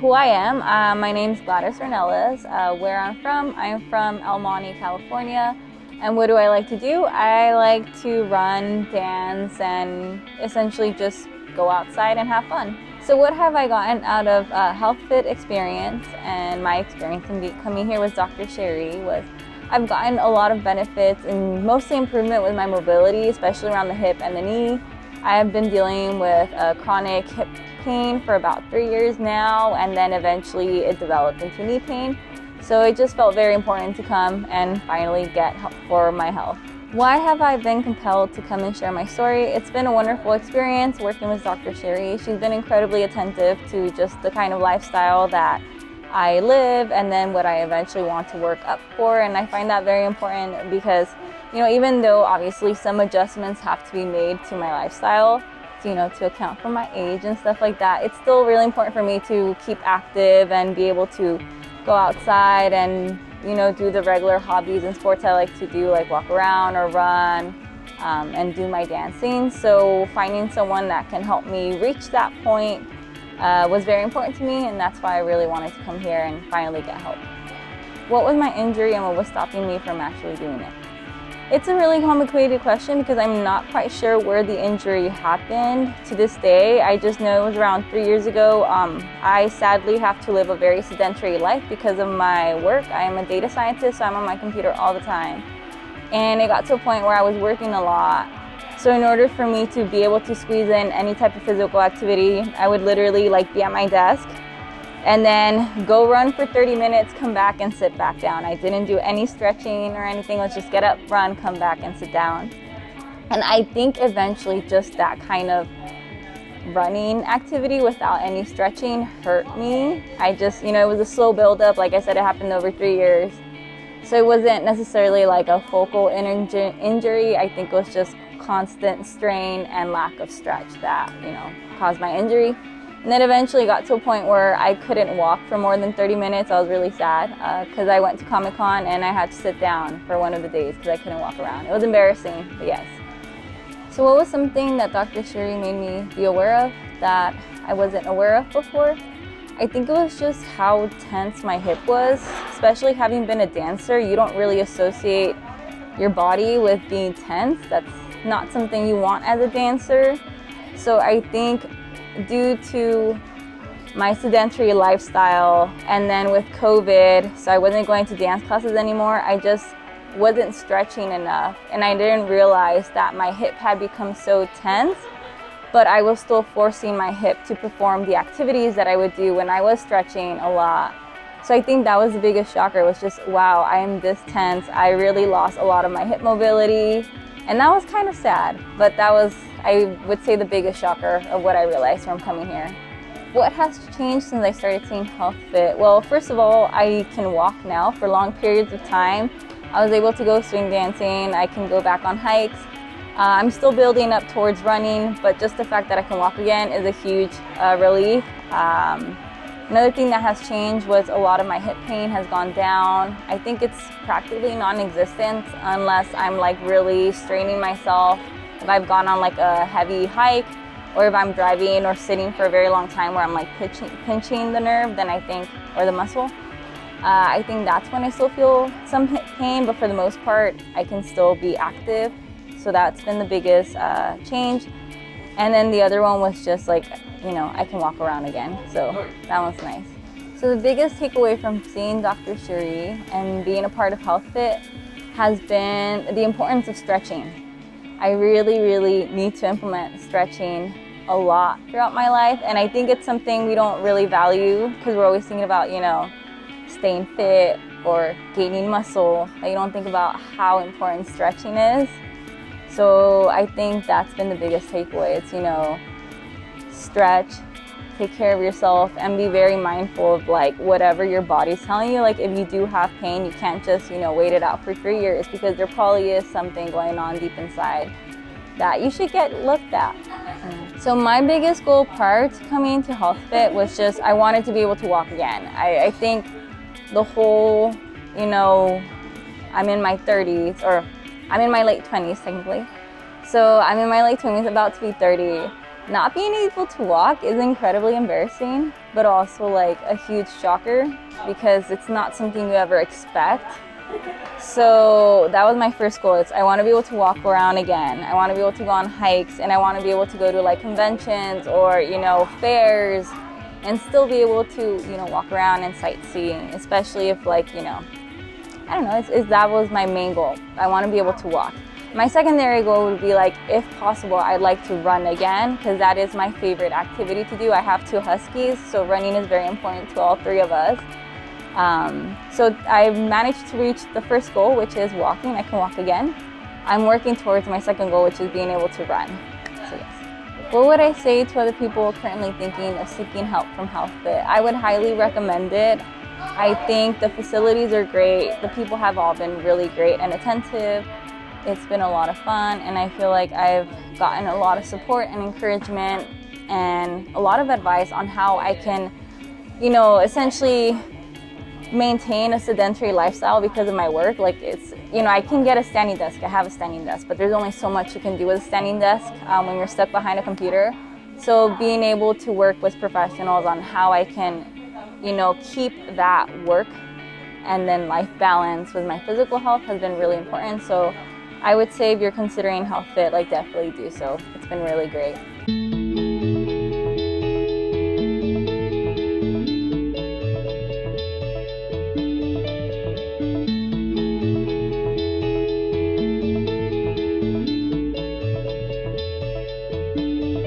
Who I am, my name's Gladys. Where I'm from El Monte, California. And what do I like to do? I like to run, dance, and essentially just go outside and have fun. So what have I gotten out of HealthFit experience? And my experience in coming here with Dr. Cheri was I've gotten a lot of benefits and mostly improvement with my mobility, especially around the hip and the knee. I have been dealing with chronic hip pain for about 3 years now, and then eventually it developed into knee pain. So it just felt very important to come and finally get help for my health. Why have I been compelled to come and share my story? It's been a wonderful experience working with Dr. Cheri. She's been incredibly attentive to just the kind of lifestyle that I live and then what I eventually want to work up for. And I find that very important because, even though obviously some adjustments have to be made to my lifestyle, to account for my age and stuff like that, it's still really important for me to keep active and be able to go outside and do the regular hobbies and sports I like to do, like walk around or run and do my dancing. So finding someone that can help me reach that point was very important to me, and that's why I really wanted to come here and finally get help. What was my injury and what was stopping me from actually doing it? It's a really complicated question because I'm not quite sure where the injury happened to this day. I just know it was around 3 years ago. I sadly have to live a very sedentary life because of my work. I am a data scientist, so I'm on my computer all the time. And it got to a point where I was working a lot. So in order for me to be able to squeeze in any type of physical activity, I would literally be at my desk and then go run for 30 minutes, come back and sit back down. I didn't do any stretching or anything. Let's just get up, run, come back and sit down. And I think eventually just that kind of running activity without any stretching hurt me. I just, it was a slow buildup. Like I said, it happened over 3 years. So it wasn't necessarily like a focal injury. I think it was just constant strain and lack of stretch that, caused my injury. And then eventually got to a point where I couldn't walk for more than 30 minutes. I was really sad because I went to Comic-Con and I had to sit down for one of the days because I couldn't walk around. It was embarrassing, but yes. So what was something that Dr. Cheri made me be aware of that I wasn't aware of before? I think it was just how tense my hip was. Especially having been a dancer, you don't really associate your body with being tense. That's not something you want as a dancer. So I think due to my sedentary lifestyle and then with COVID, so I wasn't going to dance classes anymore, I just wasn't stretching enough. And I didn't realize that my hip had become so tense, but I was still forcing my hip to perform the activities that I would do when I was stretching a lot. So I think that was the biggest shocker. It was just, wow, I am this tense. I really lost a lot of my hip mobility. And that was kind of sad, but that was, I would say, the biggest shocker of what I realized from coming here. What has changed since I started seeing HealthFit? Well, first of all, I can walk now for long periods of time. I was able to go swing dancing. I can go back on hikes. I'm still building up towards running, but just the fact that I can walk again is a huge relief. Another thing that has changed was a lot of my hip pain has gone down. I think it's practically non-existent unless I'm really straining myself. If I've gone on a heavy hike, or if I'm driving or sitting for a very long time where I'm pinching the nerve, then I think, or the muscle, I think that's when I still feel some hip pain, but for the most part, I can still be active. So that's been the biggest change. And then the other one was just I can walk around again. So that one's nice. So the biggest takeaway from seeing Dr. Cheri and being a part of HealthFit has been the importance of stretching. I really, really need to implement stretching a lot throughout my life. And I think it's something we don't really value because we're always thinking about, staying fit or gaining muscle. But you don't think about how important stretching is. So I think that's been the biggest takeaway. It's, stretch, take care of yourself, and be very mindful of whatever your body's telling you. If you do have pain, you can't just, wait it out for 3 years because there probably is something going on deep inside that you should get looked at. So my biggest goal prior to coming to HealthFit was just I wanted to be able to walk again. I think the whole, I'm in my 30s, or I'm in my late 20s technically. So I'm in my late 20s, about to be 30. Not being able to walk is incredibly embarrassing, but also like a huge shocker because it's not something you ever expect. So that was my first goal. I want to be able to walk around again. I want to be able to go on hikes, and I want to be able to go to like conventions or, you know, fairs, and still be able to, you know, walk around and sightsee, especially if, like, you know, I don't know, that was my main goal. I want to be able to walk. My secondary goal would be, like, if possible, I'd like to run again, because that is my favorite activity to do. I have 2 huskies, so running is very important to all 3 of us. So I've managed to reach the first goal, which is walking. I can walk again. I'm working towards my second goal, which is being able to run. So yes. What would I say to other people currently thinking of seeking help from HealthFit? I would highly recommend it. I think the facilities are great. The people have all been really great and attentive. It's been a lot of fun, and I feel like I've gotten a lot of support and encouragement and a lot of advice on how I can, you know, essentially maintain a sedentary lifestyle because of my work. Like, it's, you know, I can get a standing desk. I have a standing desk, but there's only so much you can do with a standing desk when you're stuck behind a computer. So being able to work with professionals on how I can, you know, keep that work and then life balance with my physical health has been really important. So I would say if you're considering HealthFit, like, definitely do so. It's been really great.